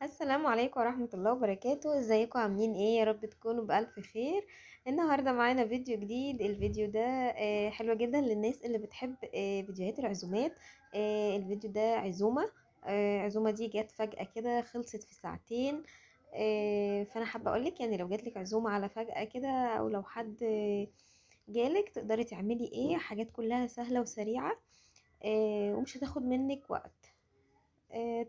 السلام عليكم ورحمة الله وبركاته. ازيكم عاملين ايه؟ يا رب تكونوا بألف خير. النهاردة معانا فيديو جديد. الفيديو ده حلو جدا للناس اللي بتحب فيديوهات العزومات. الفيديو ده عزومة. عزومة دي جت فجأة كده، خلصت في ساعتين. فانا حابة اقولك يعني لو جاتلك عزومة على فجأة كده، او لو حد جالك، تقدري تعملي ايه. حاجات كلها سهلة وسريعة، ومش هتاخد منك وقت.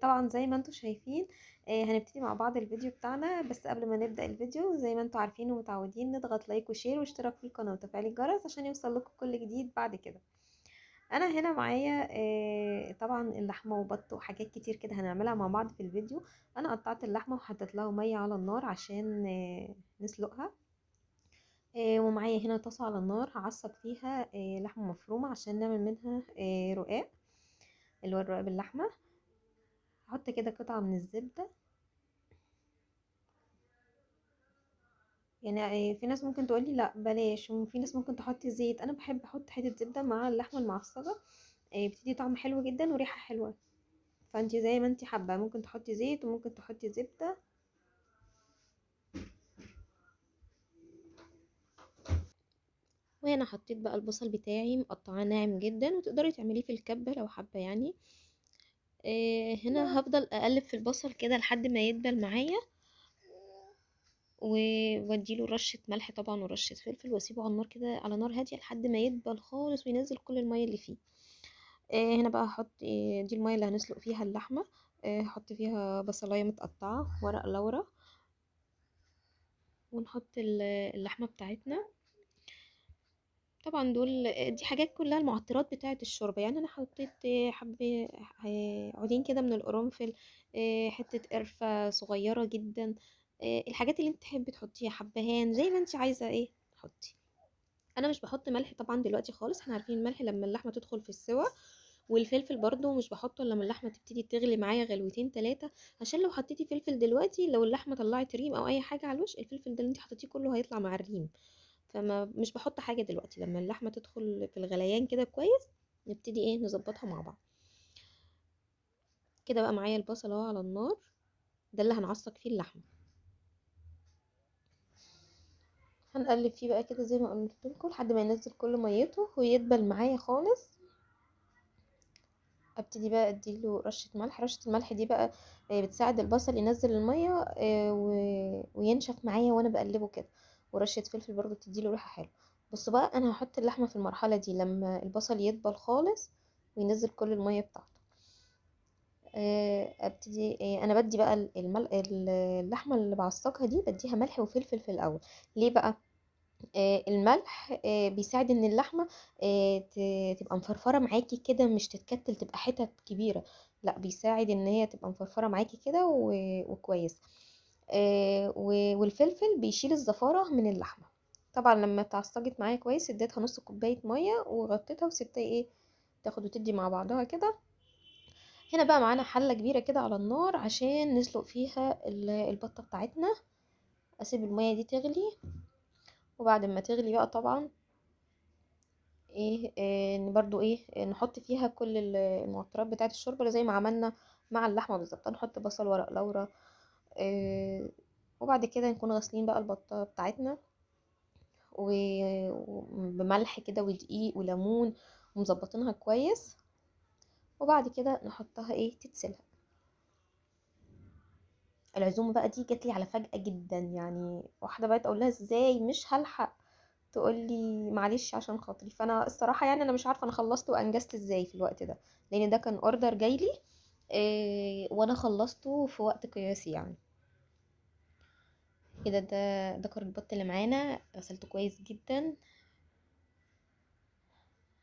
طبعا زي ما انتم شايفين. هنبتدي مع بعض الفيديو بتاعنا، بس قبل ما نبدأ الفيديو زي ما انتم عارفين ومتعودين، نضغط لايك وشير واشتراك في القناة وتفعيل الجرس عشان يوصل لكم كل جديد بعد كده. انا هنا معايا طبعا اللحمة وبط وحاجات كتير كده هنعملها مع بعض في الفيديو. انا قطعت اللحمة وحطيت لها مية على النار عشان نسلقها. ومعايا هنا طاسة على النار هعصج فيها لحمة مفرومة عشان نعمل منها رقاق، اللي هو الرقاق باللحمة. هحط كده قطعة من الزبدة. يعني في ناس ممكن تقولي لا بلاش، وفي ناس ممكن تحطي زيت. انا بحب احط حته زبده مع اللحمه المعصجه. بتدي طعم حلو جدا وريحه حلوه. فانتي زي ما انتي حابه، ممكن تحطي زيت وممكن تحطي زبده. وهنا حطيت بقى البصل بتاعي مقطعاه ناعم جدا، وتقدري تعمليه في الكبه لو حابه يعني. هنا هفضل اقلب في البصل كده لحد ما يدبل معايا، واديله رشه ملح طبعا ورشه فلفل، واسيبه على النار كده على نار هاديه لحد ما يدبل خالص وينزل كل الميه اللي فيه. هنا بقى هحط دي المية اللي هنسلق فيها اللحمة. هحط فيها بصلاية متقطعة، ورق لورا، ونحط اللحمة بتاعتنا. طبعا دي حاجات كلها المعطرات بتاعة الشوربة. يعني انا حطيت حبة عودين كده من القرنفل، حتة قرفة صغيرة جدا. الحاجات اللي انت تحبي تحطيها، حبهان، زي ما انت عايزة ايه حطي. انا مش بحط ملح طبعا دلوقتي خالص، احنا عارفين الملح لما اللحمة تدخل في السوا. والفلفل برضو مش بحطه الا لما اللحمه تبتدي تغلي معايا غلوتين تلاتة، عشان لو حطيتي فلفل دلوقتي، لو اللحمه طلعت ريم او اي حاجه على الوش، الفلفل ده اللي انت حطيتيه كله هيطلع مع الريم. فما مش بحط حاجه دلوقتي، لما اللحمه تدخل في الغليان كده كويس نبتدي ايه نظبطها مع بعض. كده بقى معايا البصل اهو على النار، ده اللي هنعصق فيه اللحمه. هنقلب فيه بقى كده زي ما قلت لكم لحد ما ينزل كل ميته ويدبل معايا خالص. ابتدي بقى اديله رشه ملح. رشه الملح دي بقى بتساعد البصل ينزل الميه وينشف معايا وانا بقلبه كده. ورشه فلفل برضو بتديله ريحه حلوه. بصوا بقى، انا هحط اللحمه في المرحله دي لما البصل يدبل خالص وينزل كل الميه بتاعته. ابتدي انا بدي بقى اللحمه اللي بعصقها دي بديها ملح وفلفل في الاول. ليه بقى؟ الملح بيساعد ان اللحمه تبقى مفرفره معاكي كده، مش تتكتل تبقى حتت كبيره. لا، بيساعد ان هي تبقى مفرفره معاكي كده وكويس. والفلفل بيشيل الزفاره من اللحمه. طبعا لما اتعصجت معايا كويس اديتها نص كوبايه ميه وغطيتها وسبتها ايه تاخد وتدي مع بعضها كده. هنا بقى معانا حله كبيره كده على النار عشان نسلق فيها البطه بتاعتنا. اسيب الميه دي تغلي، وبعد ما تغلي بقى طبعا ايه برضو ايه نحط فيها كل المعطرات بتاعه الشوربه زي ما عملنا مع اللحمه بالظبط. هنحط بصل، ورق لورا، إيه وبعد كده نكون غاسلين بقى البطه بتاعتنا وبملح كده ودقيق وليمون ومظبطينها كويس. وبعد كده نحطها ايه تتسلق. العزومه بقى دي جات لي على فجأة جدا، يعني واحده بقت اقول لها ازاي مش هلحق، تقول لي معلش عشان خاطري. فانا الصراحه يعني انا مش عارفه انا خلصت وانجزت ازاي في الوقت ده، لان ده كان اوردر جاي لي. وانا خلصته في وقت قياسي يعني. كده ده كان البط اللي معانا، غسلته كويس جدا.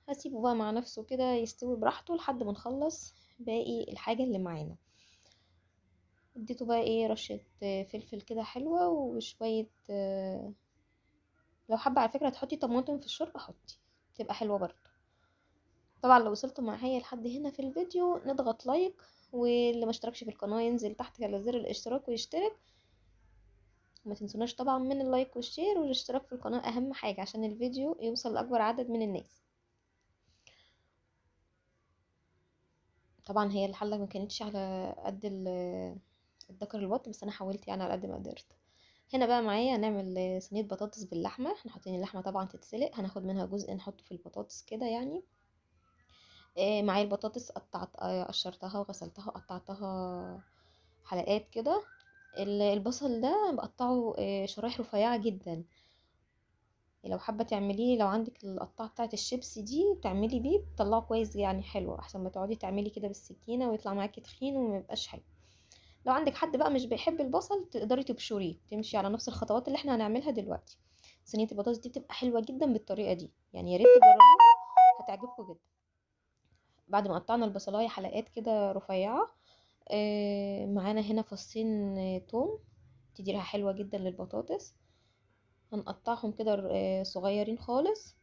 هسيبه بقى مع نفسه كده يستوي براحته لحد ما نخلص باقي الحاجه اللي معانا. اديته بقى ايه رشه فلفل كده حلوه وشويه لو حابه على فكره تحطي طماطم في الشوربه حطي، تبقى حلوه برضه. طبعا لو وصلتوا معايا لحد هنا في الفيديو نضغط لايك، واللي ما اشتركش في القناة ينزل تحت على زر الاشتراك ويشترك. وما تنسوناش طبعا من اللايك والشير والاشتراك في القناة، اهم حاجة عشان الفيديو يوصل لأكبر عدد من الناس. طبعا هي الحلة ما كانتش على قد الدكر البط، بس انا حاولت يعني على قد ما قدرت. هنا بقى معايا هنعمل صينيه بطاطس باللحمه. احنا حاطين اللحمه طبعا تتسلق، هناخد منها جزء نحطه في البطاطس كده يعني. معايا البطاطس قشرتها وغسلتها وقطعتها حلقات كده. البصل ده بقطعه شرايح رفيعه جدا. لو حابه تعمليه، لو عندك القطاعه بتاعه الشيبسي دي تعملي بيه، بتطلعه كويس يعني حلو، احسن ما تقعدي تعملي كده بالسكينه ويطلع معاكي تخين وميبقاش حلو. لو عندك حد بقى مش بيحب البصل تقدري تبشريه، تمشي على نفس الخطوات اللي احنا هنعملها دلوقتي. صينيه البطاطس دي بتبقى حلوه جدا بالطريقه دي، يعني يا ريت تجربوها، هتعجبكم جدا. بعد ما قطعنا البصلايه حلقات كده رفيعه، معانا هنا فصين توم، تدي ريحه حلوه جدا للبطاطس. هنقطعهم كده صغيرين خالص.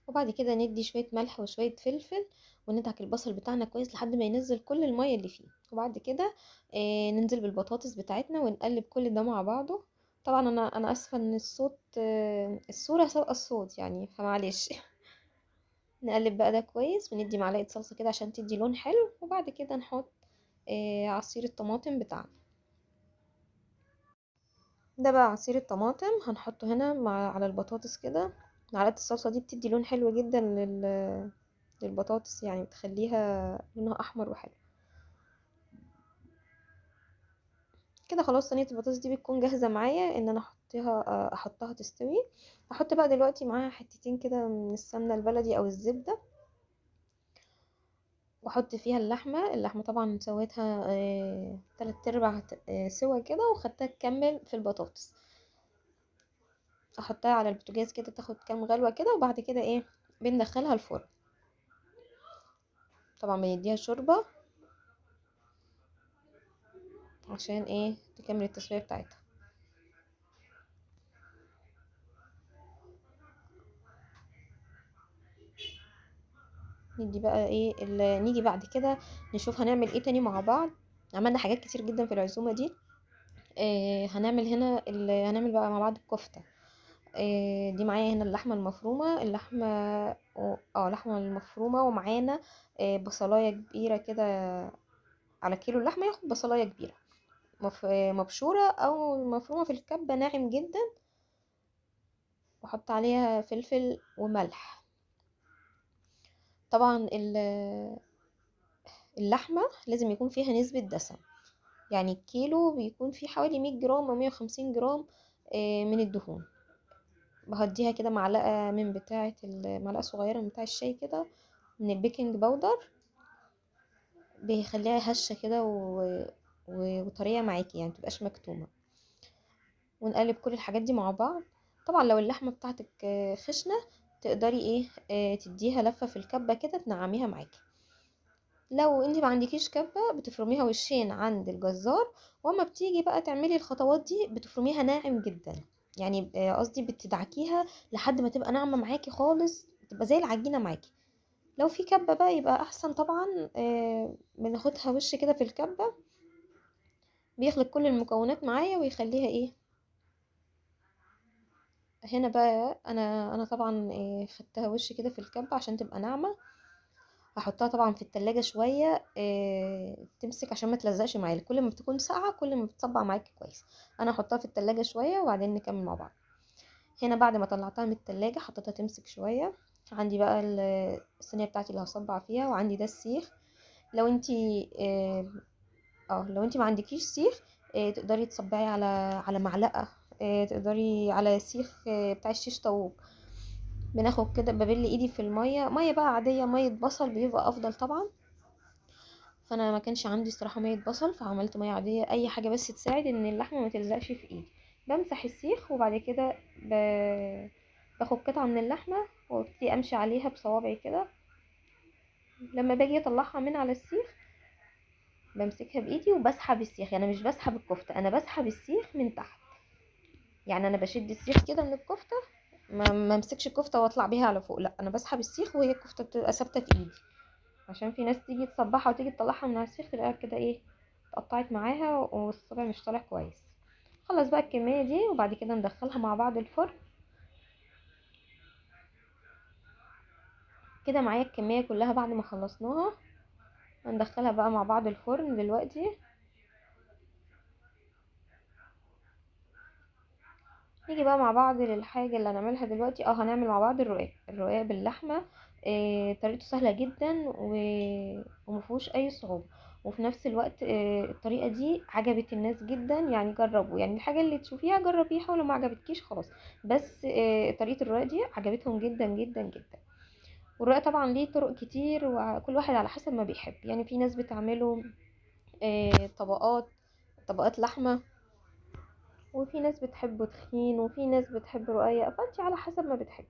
وبعد كده ندي شويه ملح وشويه فلفل، وندعك البصل بتاعنا كويس لحد ما ينزل كل الميه اللي فيه. وبعد كده ننزل بالبطاطس بتاعتنا ونقلب كل ده مع بعضه. طبعا انا اسفه ان الصوت الصوره سابقه الصوت يعني، فمعلش. نقلب بقى ده كويس، وندي معلقه صلصه كده عشان تدي لون حلو. وبعد كده نحط عصير الطماطم بتاعنا. ده بقى عصير الطماطم هنحطه هنا على البطاطس كده. معلقه الصلصه دي بتدي لون حلو جدا للبطاطس، يعني بتخليها لونها احمر وحلو كده. خلاص صينيه البطاطس دي بتكون جاهزه معايا ان انا احطها تستوي. هحط بقى دلوقتي معاها حتتين كده من السمنه البلدي او الزبده، واحط فيها اللحمه طبعا سويتها 3/4 سوا كده، وخدتها تكمل في البطاطس. احطها على البوتاجاز كده تاخد كام غلوه كده، وبعد كده بندخلها الفرن. طبعا بنديها شوربه عشان تكمل التسويه بتاعتها. ندي بقى نيجي بعد كده نشوف هنعمل ايه تاني مع بعض. عملنا حاجات كتير جدا في العزومه دي. هنعمل هنا هنعمل بقى مع بعض الكفته. دي معايا هنا اللحمه المفرومه، اللحمه المفرومه، ومعانا بصلايه كبيره كده. على كيلو اللحمه ياخد بصلايه كبيره مبشوره او مفرومه في الكبه ناعم جدا، واحط عليها فلفل وملح. طبعا اللحمه لازم يكون فيها نسبه دسم، يعني الكيلو بيكون فيه حوالي 100 جرام او 150 جرام من الدهون. بهديها كده معلقة من معلقة صغيرة من بتاع الشاي كده من البيكنج باودر، بيخليها هشة كده وطرية معاكي، يعني متبقاش مكتومة. ونقلب كل الحاجات دي مع بعض. طبعا لو اللحمة بتاعتك خشنة، تقدري تديها لفة في الكبة كده تنعميها معاكي. لو انت ما عندكيش كبة، بتفرميها وشين عند الجزار، واما بتيجي بقى تعملي الخطوات دي بتفرميها ناعم جدا، يعني قصدي بتدعكيها لحد ما تبقى ناعمة معاكي خالص، تبقى زي العجينة معاكي. لو في كبة بقى يبقى احسن طبعا. بناخدها وش كده في الكبة، بيخلط كل المكونات معايا ويخليها هنا بقى انا طبعا خدتها وش كده في الكبة عشان تبقى ناعمة. هحطها طبعا في التلاجة شوية تمسك عشان ما تلزقش معايا. كل ما بتكون ساقعة كل ما بتصبع معاكي كويس. انا هحطها في التلاجة شوية وبعدين نكمل مع بعض. هنا بعد ما طلعتها من التلاجة حطيتها تمسك شوية. عندي بقى الصينية بتاعتي اللي هصبع فيها، وعندي ده السيخ. لو انتي لو انتي ما عندكيش سيخ، تقدري تصبعي على معلقة. تقدري على سيخ بتاع الشيش طاووق. بناخد كده ببل ايدي في ميه بقى عاديه، ميه بصل بيبقى افضل طبعا. فانا ما كانش عندي الصراحه ميه بصل، فعملت ميه عاديه، اي حاجه بس تساعد ان اللحمه ما تلزقش في ايدي. بمسح السيخ، وبعد كده ب... باخد قطعه من اللحمه وابتدي امشي عليها بصوابعي كده. لما باجي اطلعها من على السيخ، بمسكها بايدي وبسحب السيخ، يعني مش بسحب الكفته، انا بسحب السيخ من تحت. يعني انا بشد السيخ كده من الكفته، ما امسكش الكفته واطلع بيها على فوق، لا انا بسحب السيخ وهي الكفته بتبقى ثابته في ايدي. عشان في ناس تيجي تصبحها وتيجي تطلعها من على السيخ تلاقيها كده اتقطعت معاها والصبع مش طالع كويس. خلص بقى الكميه دي، وبعد كده ندخلها مع بعض الفرن. كده معايا الكميه كلها بعد ما خلصناها. هندخلها بقى مع بعض الفرن دلوقتي. نيجي بقى مع بعض للحاجة اللي هنعملها دلوقتي. هنعمل مع بعض الرقاق باللحمة. طريقته سهلة جدا ومفيهوش اي صعوبة، وفي نفس الوقت الطريقة دي عجبت الناس جدا. يعني جربوا، يعني الحاجة اللي تشوفيها جربيها، ولو ما عجبتكيش خلاص. بس طريقة الرقاق دي عجبتهم جدا جدا جدا. والرقاق طبعا ليه طرق كتير، وكل واحد على حسب ما بيحب. يعني في ناس بتعمله طبقات لحمة، وفي ناس بتحبه تخين، وفي ناس بتحب رقيق، فانت على حسب ما بتحبي.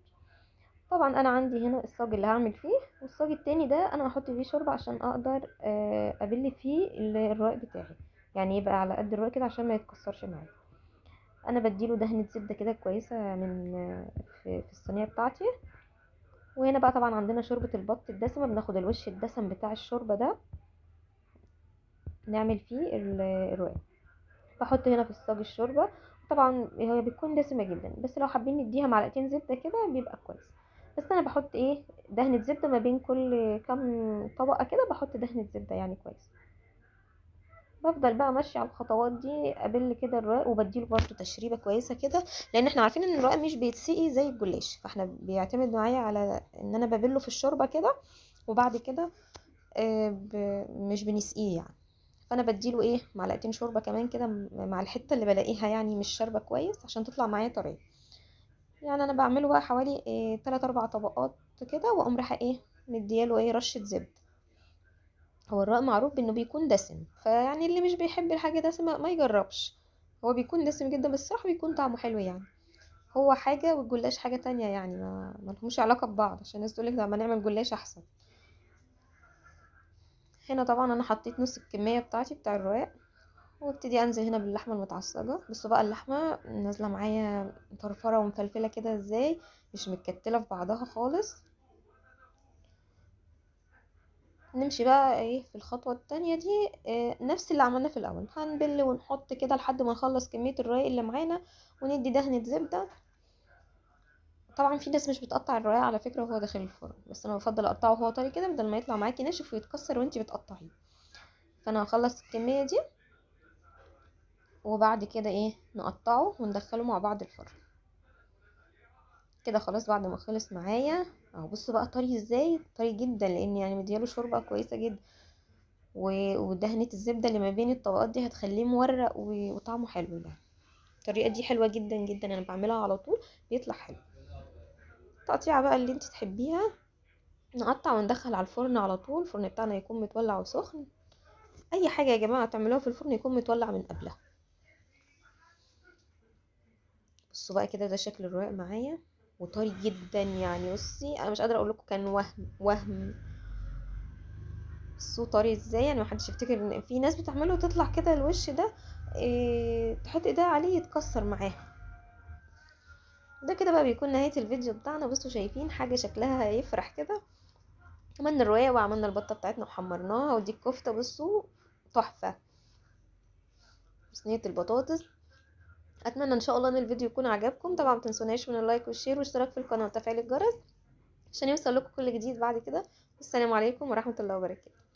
طبعا انا عندي هنا الصاج اللي هعمل فيه، والصاج التاني ده انا هحط فيه شوربه عشان اقدر ابل فيه الرقاق بتاعي. يعني يبقى على قد الرقاق كده عشان ما يتكسرش معايا. انا بديله دهنه زبده كده كويسه من في الصينيه بتاعتي. وهنا بقى طبعا عندنا شوربه البط الدسمه، بناخد الوش الدسم بتاع الشوربه ده نعمل فيه الرقاق. بحط هنا في الصاج الشوربه. طبعا هي بتكون دسمه جدا، بس لو حابين نديها معلقتين زبده كده بيبقى كويس. بس انا بحط دهنه زبده ما بين كل كام طبقه كده، بحط دهنه زبده يعني كويس. بفضل بقى ماشيه على الخطوات دي، ابل كده الرقاق وبديله برده تشريبه كويسه كده، لان احنا عارفين ان الرقاق مش بيتسقي زي الجلاش، فاحنا بيعتمد معايا على ان انا ببله في الشوربه كده، وبعد كده مش بنسقيه يعني. فانا بديله معلقتين شوربه كمان كده مع الحته اللي بلاقيها يعني مش شاربه كويس، عشان تطلع معايا طريه. يعني انا بعمله بقى حوالي 3 4 طبقات كده، واقوم رايحه مدياله رشه زبده. هو الرق معروف بانه بيكون دسم، فيعني اللي مش بيحب الحاجه دسمه ما يجربش. هو بيكون دسم جدا، بس الصراحه بيكون طعمه حلو يعني. هو حاجه والجلاش حاجه تانية يعني، ما لهمش علاقه ببعض، عشان الناس تقولك لما نعمل جلاش احسن. هنا طبعا انا حطيت نص الكميه بتاعتي بتاع الرقاق، وابتدي انزل هنا باللحمه المتعصجه. بصوا بقى اللحمه نازله معايا فرفره ومفلفله كده ازاي، مش متكتله في بعضها خالص. نمشي بقى في الخطوه التانية دي. نفس اللي عملناه في الاول، هنبل ونحط كده لحد ما نخلص كميه الرقاق اللي معانا، وندي دهنه زبده. طبعا في ناس مش بتقطع الرقاق على فكره وهو داخل الفرن، بس انا بفضل اقطعه وهو طري كده، بدل ما يطلع معاكي ناشف ويتكسر وانتي بتقطعيه. فانا هخلص الكميه دي، وبعد كده نقطعه وندخله مع بعض الفرن. كده خلاص بعد ما خلص معايا اهو. بصوا بقى طري ازاي، طري جدا، لان يعني مدياله شوربه كويسه جدا، ودهنه الزبده اللي ما بين الطبقات دي هتخليه مورق وطعمه حلو يعني. الطريقه دي حلوه جدا جدا، انا بعملها على طول بيطلع حلو. التقطيعه بقى اللي انت تحبيها، نقطع وندخل على الفرن على طول. الفرن بتاعنا يكون متولع وسخن. اي حاجه يا جماعه تعملوها في الفرن يكون متولع من قبلها. بصوا بقى كده، ده شكل الرقاق معايا وطري جدا يعني. بصي انا مش قادره اقول لكم، كان وهم. بصوا طري ازاي، يعني محدش يفتكر ان في ناس بتعمله وتطلع كده الوش ده تحط ايدها عليه يتكسر معاها. ده كده بقى بيكون نهايه الفيديو بتاعنا. بصوا شايفين حاجه شكلها يفرح كده. عملنا الرقاق وعملنا البطه بتاعتنا وحمرناها، ودي الكفته بصوا تحفه، صينيه البطاطس. اتمنى ان شاء الله ان الفيديو يكون عجبكم. طبعا متنسوناش من اللايك والشير والاشتراك في القناه وتفعيل الجرس عشان يوصل لكم كل جديد بعد كده. السلام عليكم ورحمه الله وبركاته.